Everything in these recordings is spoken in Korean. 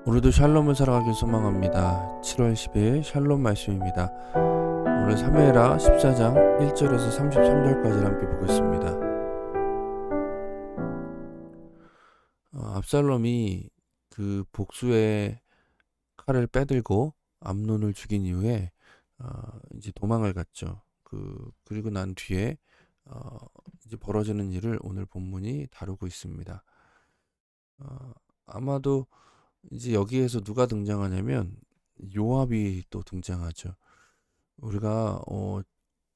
오늘도 샬롬을 살아가길 소망합니다. 7월 10일 샬롬 말씀입니다. 오늘 사무엘하 14장 1절에서 33절까지 함께 보겠습니다. 압살롬이 그 복수의 칼을 빼들고 암논을 죽인 이후에 이제 도망을 갔죠. 그리고 난 뒤에 이제 벌어지는 일을 오늘 본문이 다루고 있습니다. 아마도 이제 여기에서 누가 등장하냐면 요압이 또 등장하죠. 우리가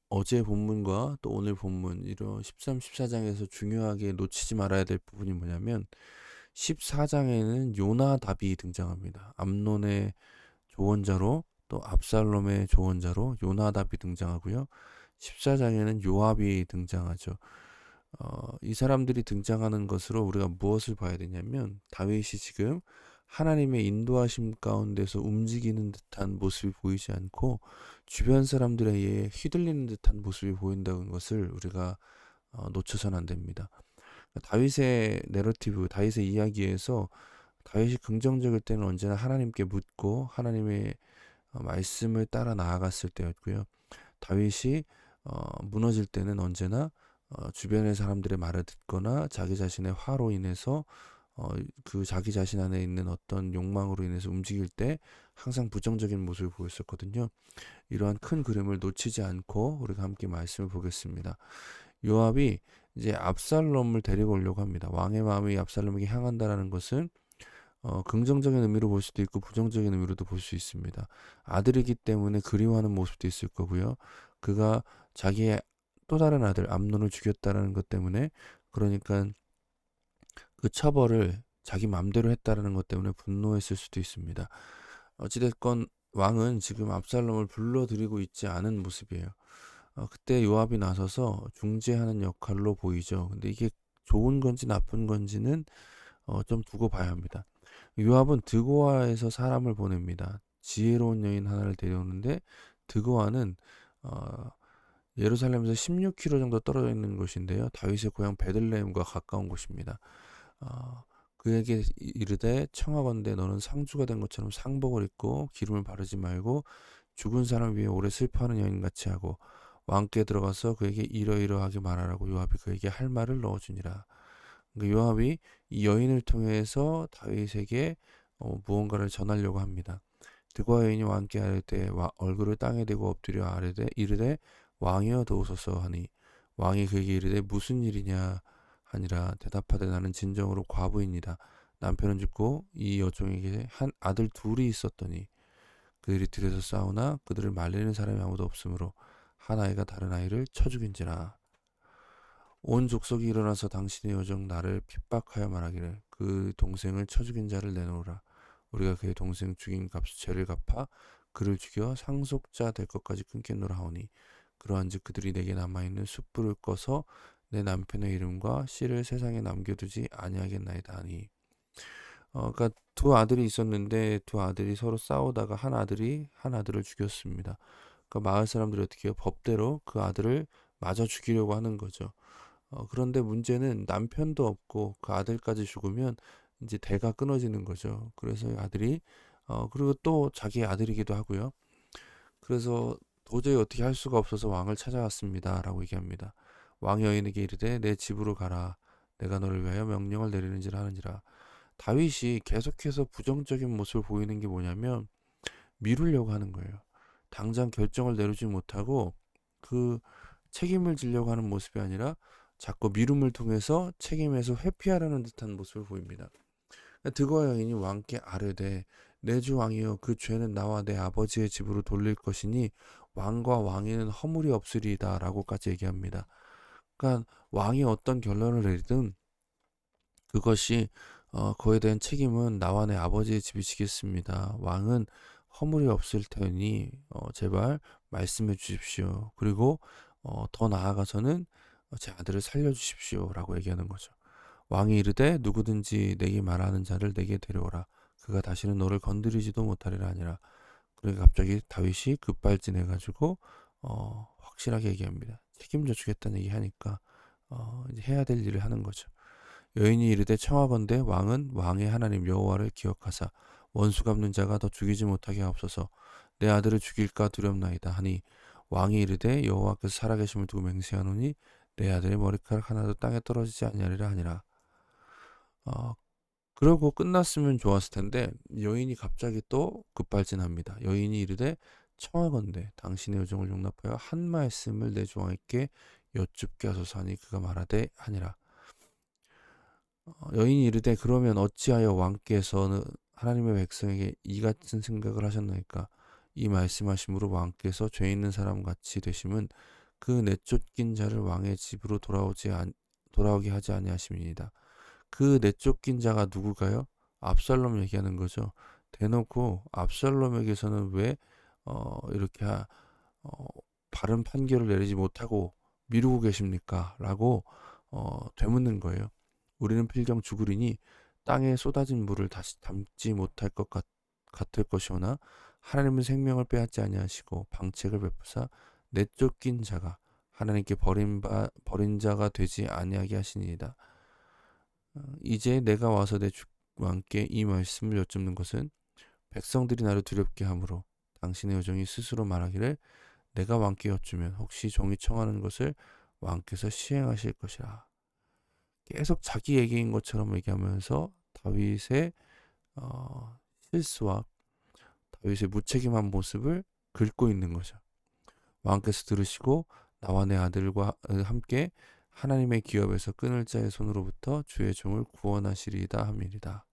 어제 본문과 또 오늘 본문 이런 13, 14장에서 중요하게 놓치지 말아야 될 부분이 뭐냐면 14장에는 요나답이 등장합니다. 암논의 조언자로 또 압살롬의 조언자로 요나답이 등장하고요. 14장에는 요압이 등장하죠. 이 사람들이 등장하는 것으로 우리가 무엇을 봐야 되냐면 다윗이 지금 하나님의 인도하심 가운데서 움직이는 듯한 모습이 보이지 않고 주변 사람들에 의해 휘둘리는 듯한 모습이 보인다는 것을 우리가 놓쳐서는 안 됩니다. 다윗의 내러티브, 다윗의 이야기에서 다윗이 긍정적일 때는 언제나 하나님께 묻고 하나님의 말씀을 따라 나아갔을 때였고요. 다윗이 무너질 때는 언제나 주변의 사람들의 말을 듣거나 자기 자신의 화로 인해서 그 자기 자신 안에 있는 어떤 욕망으로 인해서 움직일 때 항상 부정적인 모습을 보였었거든요. 이러한 큰 그림을 놓치지 않고 우리가 함께 말씀을 보겠습니다. 요압이 이제 압살롬을 데리고 오려고 합니다. 왕의 마음이 압살롬에게 향한다라는 것은 긍정적인 의미로 볼 수도 있고 부정적인 의미로도 볼 수 있습니다. 아들이기 때문에 그리워하는 모습도 있을 거고요. 그가 자기의 또 다른 아들 암논을 죽였다라는 것 때문에, 그러니까 그 처벌을 자기 맘대로 했다라는 것 때문에 분노했을 수도 있습니다. 어찌됐건 왕은 지금 압살롬을 불러들이고 있지 않은 모습이에요. 그때 요압이 나서서 중재하는 역할로 보이죠. 근데 이게 좋은 건지 나쁜 건지는 좀 두고 봐야 합니다. 요압은 드고아에서 사람을 보냅니다. 지혜로운 여인 하나를 데려오는데, 드고아는 예루살렘에서 16km 정도 떨어져 있는 곳인데요. 다윗의 고향 베들레헴과 가까운 곳입니다. 그에게 이르되 청하건대 너는 상주가 된 것처럼 상복을 입고 기름을 바르지 말고 죽은 사람 위에 오래 슬퍼하는 여인같이 하고 왕께 들어가서 그에게 이러이러하게 말하라고 요압이 그에게 할 말을 넣어주니라. 그러니까 요압이 이 여인을 통해서 다윗에게 무언가를 전하려고 합니다. 드고아 여인이 왕께 아뢰되 얼굴을 땅에 대고 엎드려 아뢰되 이르되 왕이여 도우소서 하니 왕이 그에게 이르되 무슨 일이냐 하니라. 대답하되 나는 진정으로 과부입니다. 남편은 죽고 이 여종에게 한 아들 둘이 있었더니 그들이 들에서 싸우나 그들을 말리는 사람이 아무도 없으므로 한 아이가 다른 아이를 쳐 죽인지라. 온 족속이 일어나서 당신의 여종 나를 핍박하여 말하기를 그 동생을 쳐 죽인 자를 내놓으라. 우리가 그의 동생 죽인 죄를 갚아 그를 죽여 상속자 될 것까지 끊겠노라 하오니 그러한즉 그들이 내게 남아있는 숯불을 꺼서 내 남편의 이름과 씨를 세상에 남겨두지 아니하겠나이다 하니. 그러니까 두 아들이 있었는데 두 아들이 서로 싸우다가 한 아들을 죽였습니다. 그러니까 마을 사람들이 어떻게 해요? 법대로 그 아들을 마저 죽이려고 하는 거죠. 그런데 문제는 남편도 없고 그 아들까지 죽으면 이제 대가 끊어지는 거죠. 그래서 아들이 그리고 또 자기 아들이기도 하고요. 그래서 도저히 어떻게 할 수가 없어서 왕을 찾아왔습니다. 라고 얘기합니다. 왕이 여인에게 이르되 내 집으로 가라. 내가 너를 위하여 명령을 내리는지라 하느니라. 다윗이 계속해서 부정적인 모습을 보이는 게 뭐냐면 미루려고 하는 거예요. 당장 결정을 내리지 못하고 그 책임을 지려고 하는 모습이 아니라 자꾸 미룸을 통해서 책임에서 회피하려는 듯한 모습을 보입니다. 드고아 여인이 왕께 아뢰되 내 주 왕이여 그 죄는 나와 내 아버지의 집으로 돌릴 것이니 왕과 왕위는 허물이 없으리이다 라고까지 얘기합니다. 그러니까 왕이 어떤 결론을 내리든 그것이 그에 대한 책임은 나와 내 아버지의 집이 지겠습니다. 왕은 허물이 없을 테니 제발 말씀해 주십시오. 그리고 더 나아가서는 제 아들을 살려주십시오 라고 얘기하는 거죠. 왕이 이르되 누구든지 내게 말하는 자를 내게 데려오라. 그가 다시는 너를 건드리지도 못하리라 하니라. 그러니까 갑자기 다윗이 급발진해가지고 확실하게 얘기합니다. 책임져 주겠다는 얘기하니까 이제 해야 될 일을 하는 거죠. 여인이 이르되 청하건대 왕은 왕의 하나님 여호와를 기억하사 원수 갚는 자가 더 죽이지 못하게 하옵소서. 내 아들을 죽일까 두렵나이다 하니 왕이 이르되 여호와께서 살아계심을 두고 맹세하노니 내 아들의 머리카락 하나도 땅에 떨어지지 아니하리라 하니라. 어, 그러고 끝났으면 좋았을 텐데 여인이 갑자기 또 급발진합니다. 여인이 이르되 청하건대 당신의 요정을 용납하여 한 말씀을 내 주 왕에게 여쭙게 하소서 하니 그가 말하되 하니라. 여인이 이르되 그러면 어찌하여 왕께서는 하나님의 백성에게 이 같은 생각을 하셨나이까? 이 말씀하심으로 왕께서 죄 있는 사람 같이 되심은 그 내쫓긴 자를 왕의 집으로 돌아오게 하지 아니하심이니이다. 그 내쫓긴 자가 누굴까요? 압살롬 얘기하는 거죠. 대놓고 압살롬에게서는 왜 이렇게 어, 바른 판결을 내리지 못하고 미루고 계십니까? 라고 되묻는 거예요. 우리는 필경 죽으리니 땅에 쏟아진 물을 다시 담지 못할 것 같을 것이오나 하나님은 생명을 빼앗지 아니하시고 방책을 베푸사 내쫓긴 자가 하나님께 버린 자가 되지 아니하게 하시니이다. 이제 내가 와서 내 주 왕께 이 말씀을 여쭙는 것은 백성들이 나를 두렵게 하므로 당신의 요정이 스스로 말하기를 내가 왕께 여쭈면 혹시 종이 청하는 것을 왕께서 시행하실 것이라. 계속 자기 얘기인 것처럼 얘기하면서 다윗의 실수와 다윗의 무책임한 모습을 긁고 있는 거죠. 왕께서 들으시고 나와 내 아들과 함께 하나님의 기업에서 끊을 자의 손으로부터 주의 종을 구원하시리이다 함이리다.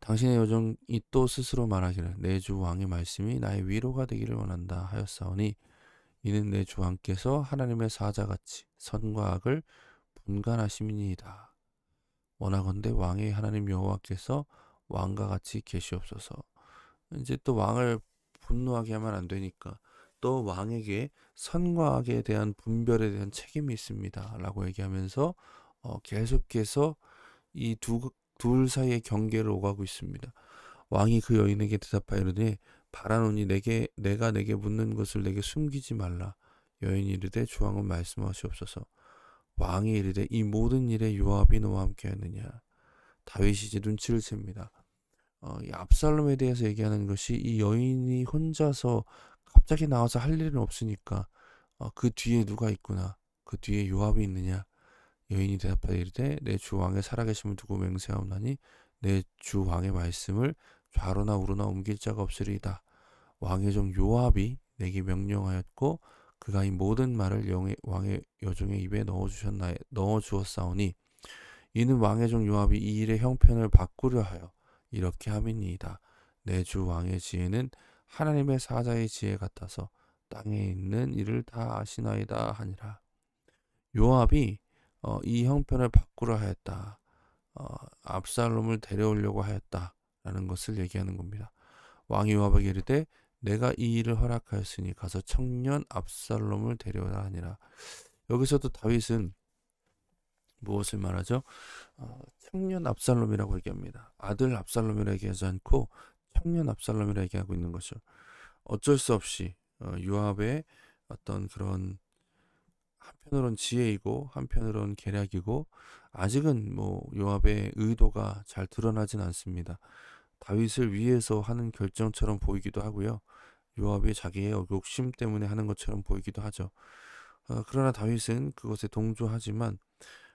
당신의 요정이 또 스스로 말하기를 내 주 왕의 말씀이 나의 위로가 되기를 원한다 하였사오니 이는 내 주 왕께서 하나님의 사자같이 선과 악을 분간하심이니이다. 원하건대 왕의 하나님 여호와께서 왕과 같이 계시옵소서. 이제 또 왕을 분노하게 하면 안 되니까 또 왕에게 선과 악에 대한 분별에 대한 책임이 있습니다. 라고 얘기하면서 계속해서 이 둘 사이의 경계를 오가고 있습니다. 왕이 그 여인에게 대답하여 이르되 바라노니 내가 내게 묻는 것을 내게 숨기지 말라. 여인이 이르되 주왕은 말씀하시옵소서. 왕이 이르되 이 모든 일에 요압이 너와 함께하느냐. 다윗이 이제 눈치를 챕니다. 이 압살롬에 대해서 얘기하는 것이 이 여인이 혼자서 갑자기 나와서 할 일은 없으니까 그 뒤에 누가 있구나. 그 뒤에 요압이 있느냐. 여인이 대답하여 이르되 내 주 왕의 살아계심을 두고 맹세하옵나니 내 주 왕의 말씀을 좌로나 우로나 옮길 자가 없으리이다. 왕의 종 요압이 내게 명령하였고 그가 이 모든 말을 왕의 여종의 입에 넣어 주었사오니 이는 왕의 종 요압이 이 일의 형편을 바꾸려 하여 이렇게 함이니이다. 내 주 왕의 지혜는 하나님의 사자의 지혜 같아서 땅에 있는 일을 다 아시나이다 하니라. 요압이 이 형편을 바꾸려 하였다. 압살롬을 데려오려고 하였다라는 것을 얘기하는 겁니다. 왕이 요압에게 이르되 내가 이 일을 허락하였으니 가서 청년 압살롬을 데려오라 하니라. 여기서도 다윗은 무엇을 말하죠? 청년 압살롬이라고 얘기합니다. 아들 압살롬이라 얘기하지 않고 청년 압살롬이라 얘기하고 있는 것이죠. 어쩔 수 없이 요압의 어떤 그런 한편으론 지혜이고 한편으론 계략이고 아직은 뭐 요압의 의도가 잘 드러나진 않습니다. 다윗을 위해서 하는 결정처럼 보이기도 하고요. 요압이 자기의 욕심 때문에 하는 것처럼 보이기도 하죠. 그러나 다윗은 그것에 동조하지만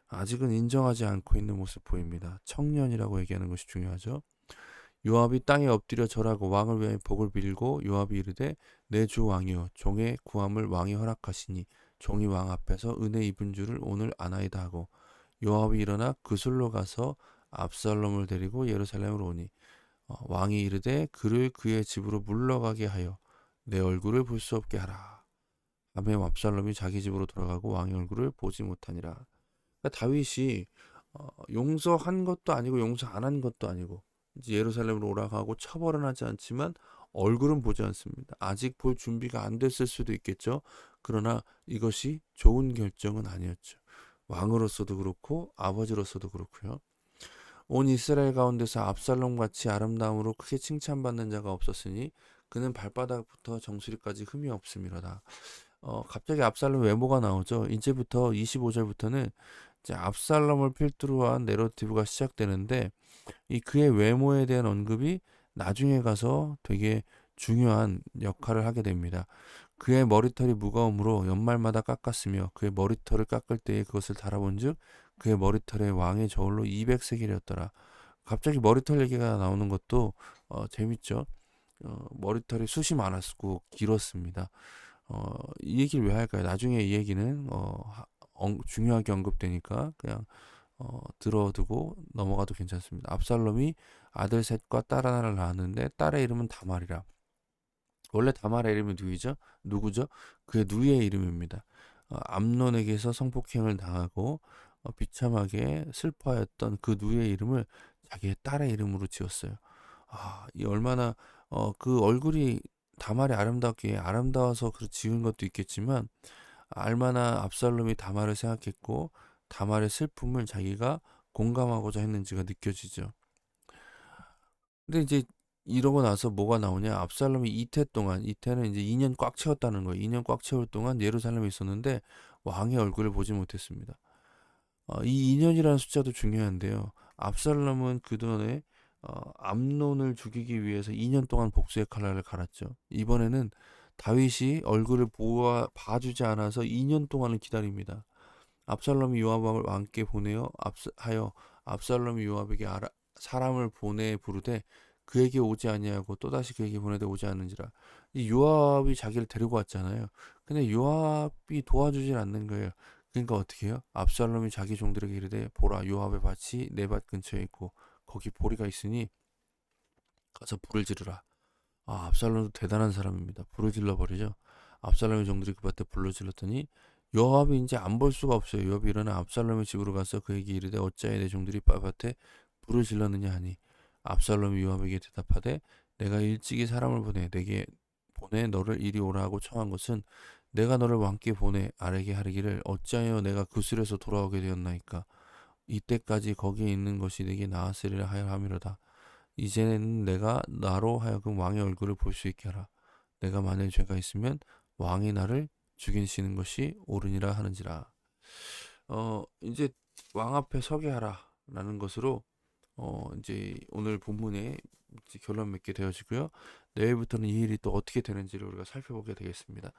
아직은 인정하지 않고 있는 모습 보입니다. 청년이라고 얘기하는 것이 중요하죠. 요압이 땅에 엎드려 절하고 왕을 위하여 복을 빌고 요압이 이르되 내 주 왕이여 종의 구함을 왕이 허락하시니 종이 왕 앞에서 은혜 입은 줄을 오늘 아나이다 하고 요압이 일어나 그술로 가서 압살롬을 데리고 예루살렘으로 오니 왕이 이르되 그를 그의 집으로 물러가게 하여 내 얼굴을 볼 수 없게 하라. 하매 압살롬이 자기 집으로 돌아가고 왕의 얼굴을 보지 못하니라. 그러니까 다윗이 용서한 것도 아니고 용서 안 한 것도 아니고 이제 예루살렘으로 오라가고 처벌은 하지 않지만 얼굴은 보지 않습니다. 아직 볼 준비가 안 됐을 수도 있겠죠. 그러나 이것이 좋은 결정은 아니었죠. 왕으로서도 그렇고 아버지로서도 그렇고요. 온 이스라엘 가운데서 압살롬같이 아름다움으로 크게 칭찬받는 자가 없었으니 그는 발바닥부터 정수리까지 흠이 없음이로다. 갑자기 압살롬 외모가 나오죠. 이제부터 25절부터는 이제 압살롬을 필두로 한 내러티브가 시작되는데 이 그의 외모에 대한 언급이 나중에 가서 되게 중요한 역할을 하게 됩니다. 그의 머리털이 무거움으로 연말마다 깎았으며 그의 머리털을 깎을 때에 그것을 달아본즉 그의 머리털의 왕의 저울로 200세겔이었더라. 갑자기 머리털 얘기가 나오는 것도 재밌죠. 머리털이 숱이 많았고 길었습니다. 이 얘기를 왜 할까요? 나중에 이 얘기는 중요하게 언급되니까 그냥 들어두고 넘어가도 괜찮습니다. 압살롬이 아들 셋과 딸 하나를 낳았는데 딸의 이름은 다말이라. 원래 다말의 이름이 누구죠? 그의 누이의 이름입니다. 암논에게서 성폭행을 당하고 비참하게 슬퍼하였던 그 누이의 이름을 자기의 딸의 이름으로 지었어요. 이 얼마나 그 얼굴이 다말이 아름답게 아름다워서 그 지은 것도 있겠지만 얼마나 압살롬이 다말을 생각했고 다말의 슬픔을 자기가 공감하고자 했는지가 느껴지죠. 근데 이제 이러고 나서 뭐가 나오냐? 압살롬이 이태 동안, 이태는 이제 2년 꽉 채웠다는 거예요. 2년 꽉 채울 동안 예루살렘에 있었는데 왕의 얼굴을 보지 못했습니다. 이 2년이라는 숫자도 중요한데요. 압살롬은 그동안에 암논을 죽이기 위해서 2년 동안 복수의 칼날을 갈았죠. 이번에는 다윗이 얼굴을 봐주지 않아서 2년 동안을 기다립니다. 압살롬이 요압을 왕께 보내어 압살롬이 요압에게 사람을 보내 부르되 그에게 오지 아니하고 또다시 그에게 보내되 오지 않는지라. 이 요압이 자기를 데리고 왔잖아요. 근데 요압이 도와주질 않는 거예요. 그러니까 어떻게 해요? 압살롬이 자기 종들에게 이르되 보라 요압의 밭이 내 밭 근처에 있고 거기 보리가 있으니 가서 불을 지르라. 압살롬도 대단한 사람입니다. 불을 질러버리죠. 압살롬의 종들이 그 밭에 불을 질렀더니 요압이 이제 안 볼 수가 없어요. 요압이 일어나 압살롬의 집으로 가서 그에게 이르되 어찌하여 내 종들이 밭에 불을 질렀느냐 하니 압살롬이 요압에게 대답하되 내가 일찍이 사람을 내게 보내 너를 이리 오라 하고 청한 것은 내가 너를 왕께 보내 아래게 하르기를 어찌하여 내가 그술에서 돌아오게 되었나이까 이때까지 거기에 있는 것이 내게 나았으리라 하여 함이로다. 이제는 내가 나로 하여금 왕의 얼굴을 볼 수 있게 하라. 내가 만일 죄가 있으면 왕이 나를 죽이시는 것이 옳으니라 하는지라. 이제 왕 앞에 서게 하라라는 것으로 이제 오늘 본문에 이제 결론 맺게 되어지고요. 내일부터는 이 일이 또 어떻게 되는지를 우리가 살펴보게 되겠습니다.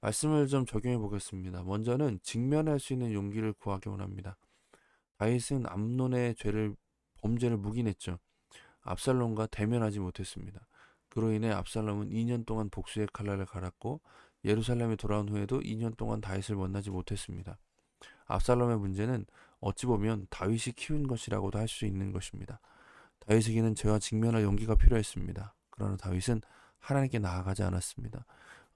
말씀을 좀 적용해 보겠습니다. 먼저는 직면할 수 있는 용기를 구하기 원합니다. 다윗은 암논의 범죄를 묵인했죠. 압살롬과 대면하지 못했습니다. 그로 인해 압살롬은 2년 동안 복수의 칼날을 갈았고 예루살렘에 돌아온 후에도 2년 동안 다윗을 만나지 못했습니다. 압살롬의 문제는 어찌 보면 다윗이 키운 것이라고도 할 수 있는 것입니다. 다윗에게는 죄와 직면할 용기가 필요했습니다. 그러나 다윗은 하나님께 나아가지 않았습니다.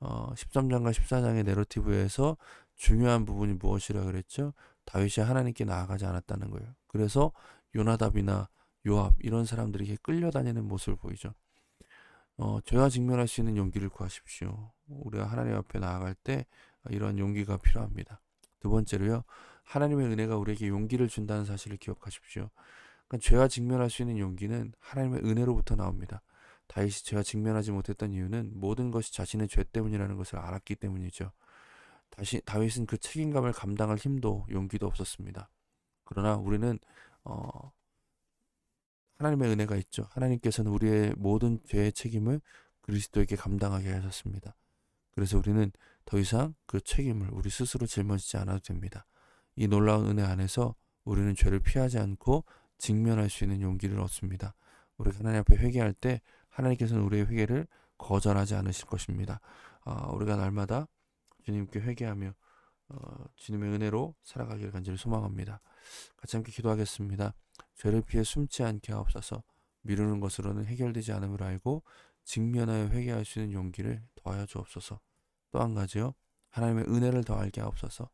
13장과 14장의 내러티브에서 중요한 부분이 무엇이라 그랬죠? 다윗이 하나님께 나아가지 않았다는 거예요. 그래서 요나답이나 요압 이런 사람들에게 끌려다니는 모습을 보이죠. 죄와 직면할 수 있는 용기를 구하십시오. 우리가 하나님 앞에 나아갈 때 이러한 용기가 필요합니다. 두 번째로요. 하나님의 은혜가 우리에게 용기를 준다는 사실을 기억하십시오. 그러니까 죄와 직면할 수 있는 용기는 하나님의 은혜로부터 나옵니다. 다윗이 죄와 직면하지 못했던 이유는 모든 것이 자신의 죄 때문이라는 것을 알았기 때문이죠. 다윗은 그 책임감을 감당할 힘도 용기도 없었습니다. 그러나 우리는 하나님의 은혜가 있죠. 하나님께서는 우리의 모든 죄의 책임을 그리스도에게 감당하게 하셨습니다. 그래서 우리는 더 이상 그 책임을 우리 스스로 짊어지지 않아도 됩니다. 이 놀라운 은혜 안에서 우리는 죄를 피하지 않고 직면할 수 있는 용기를 얻습니다. 우리가 하나님 앞에 회개할 때 하나님께서는 우리의 회개를 거절하지 않으실 것입니다. 우리가 날마다 주님께 회개하며 주님의 은혜로 살아가기를 간절히 소망합니다. 같이 함께 기도하겠습니다. 죄를 피해 숨지 않게 하옵소서. 미루는 것으로는 해결되지 않음을 알고 직면하여 회개할 수 있는 용기를 더하여 주옵소서. 또 한 가지요. 하나님의 은혜를 더 알게 하옵소서.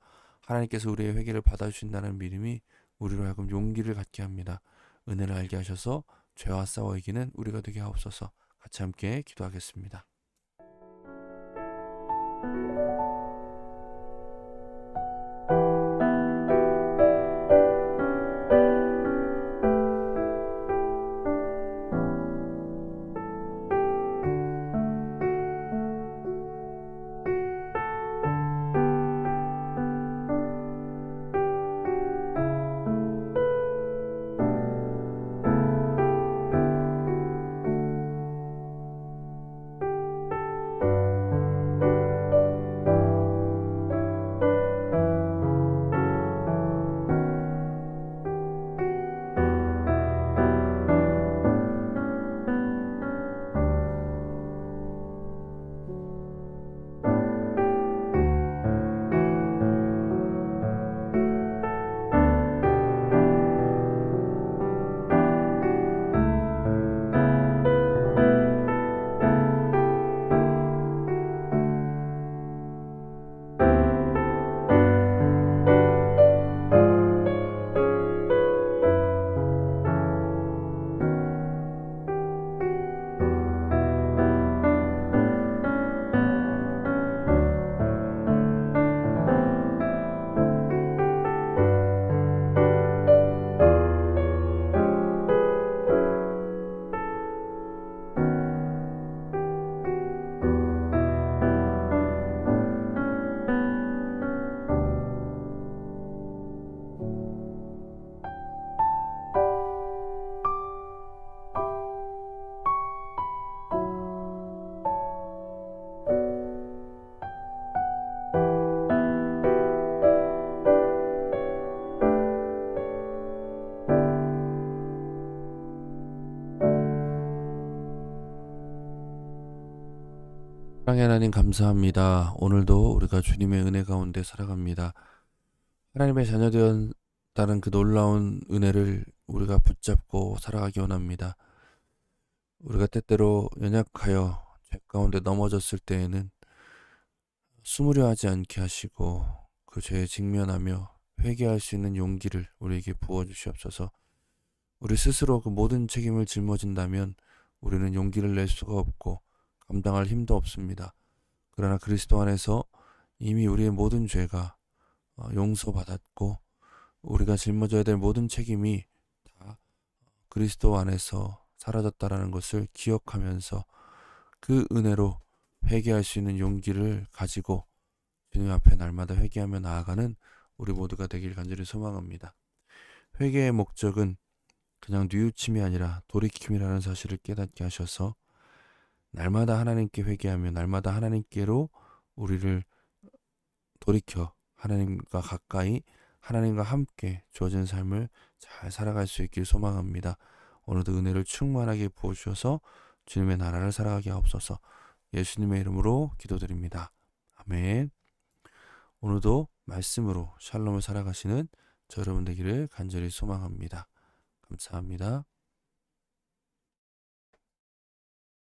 하나님께서 우리의 회개를 받아주신다는 믿음이 우리로 하여금 용기를 갖게 합니다. 은혜를 알게 하셔서 죄와 싸워 이기는 우리가 되게 하옵소서. 같이 함께 기도하겠습니다. 사랑의 하나님 감사합니다. 오늘도 우리가 주님의 은혜 가운데 살아갑니다. 하나님의 자녀 되었다는 그 놀라운 은혜를 우리가 붙잡고 살아가기 원합니다. 우리가 때때로 연약하여 죄 가운데 넘어졌을 때에는 숨으려 하지 않게 하시고 그 죄에 직면하며 회개할 수 있는 용기를 우리에게 부어주시옵소서. 우리 스스로 그 모든 책임을 짊어진다면 우리는 용기를 낼 수가 없고 감당할 힘도 없습니다. 그러나 그리스도 안에서 이미 우리의 모든 죄가 용서받았고 우리가 짊어져야 될 모든 책임이 다 그리스도 안에서 사라졌다라는 것을 기억하면서 그 은혜로 회개할 수 있는 용기를 가지고 주님 앞에 날마다 회개하며 나아가는 우리 모두가 되길 간절히 소망합니다. 회개의 목적은 그냥 뉘우침이 아니라 돌이킴이라는 사실을 깨닫게 하셔서 날마다 하나님께 회개하며 날마다 하나님께로 우리를 돌이켜 하나님과 가까이 하나님과 함께 주어진 삶을 잘 살아갈 수 있길 소망합니다. 오늘도 은혜를 충만하게 부어주셔서 주님의 나라를 살아가게 하옵소서. 예수님의 이름으로 기도드립니다. 아멘. 오늘도 말씀으로 샬롬을 살아가시는 저 여러분 되기를 간절히 소망합니다. 감사합니다.